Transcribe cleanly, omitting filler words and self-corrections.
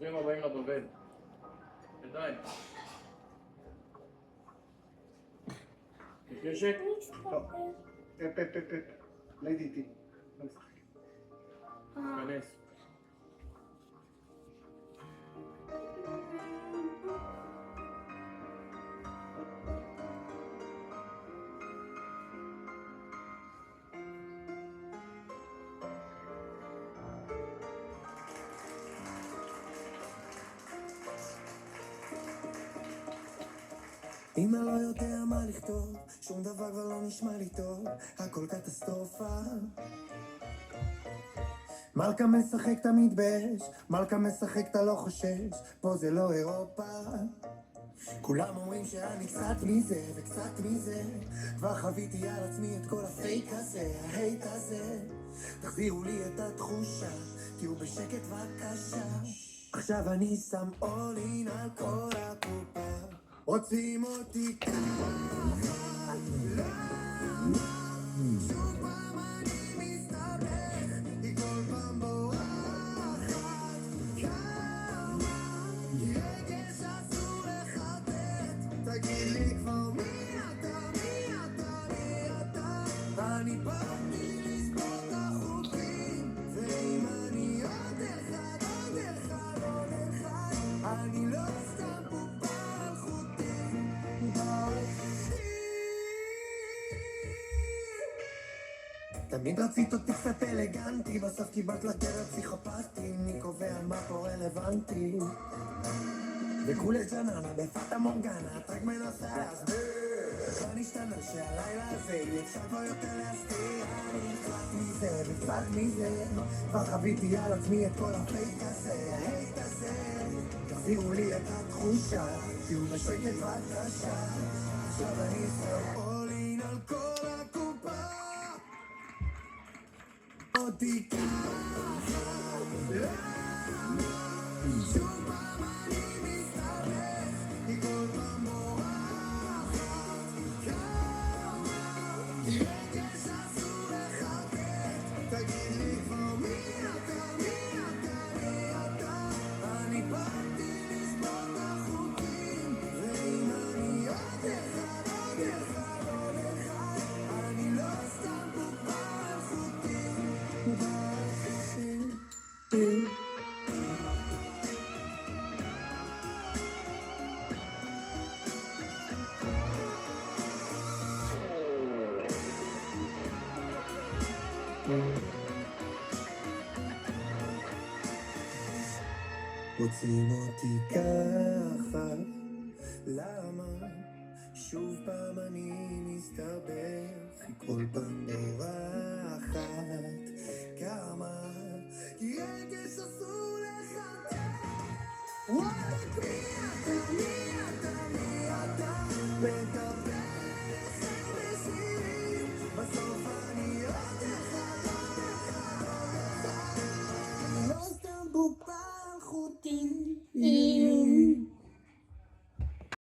ברוכים הבאים לבבל. ידיים. נפגשת? טוב. פפ. לידי איתי. לא משחק. כנס. אמא לא יודע מה לכתוב, שום דבר כבר לא נשמע לי טוב, הכל קטסטרופה. מלכה משחק תמיד באש, מלכה משחק אתה לא חושש, פה זה לא אירופה. כולם אומרים שאני קצת מזה וקצת מזה, כבר חוויתי על עצמי את כל הפייק הזה, ההייט הזה. תחזירו לי את התחושה, תהיו בשקט בבקשה. עכשיו אני שם all in על כל הקופה, רוצים אותי ככה, למה? שוב פעם אני מסתבך, היא כל פעם בורחת, כמה? כי רגש אסור לחטט, תגיד לי כבר מי אתה, מי אתה, מי אתה? אני באתי לספור את החוקים, ואם אני עוד אחד, עוד אחד, עוד אחד, אני לא סתם בובה. תמיד רצית אותי קצת אלגנטי, בסוף קיבלת לטרף פסיכופתי, מי קובע מה פה רלוונטי? וכולי ג'ננה בפאטה מורגנה, את רק מנסה להסביר מה נשתנה שהלילה הזה אי אפשר כבר יותר להסתיר. אני קצת מזה וקצת מזה, כבר חוויתי על עצמי את כל הפייק הזה, ההייט הזה. תחזירו לי את התחושה, תהיו בשקט בבקשה. עכשיו אני שם all in על כל הקופה, אותי ככה, למה? שוב פעם אני מסתבך, היא כל פעם בורחת, כמה? כי רגש אסור לחטט, תגיד לי כבר מי אתה, מי אתה, מי אתה? אני באתי לספור את החוקים, ואם אני עוד אחד, עוד אחד, עוד אחד, אני לא סתם בובה על חוטים. רוצים אותי ככה, למה? שוב פעם אני מסתבך, היא כל פעם בורחת, כמה? כי רגש אסור לחטט, וואלה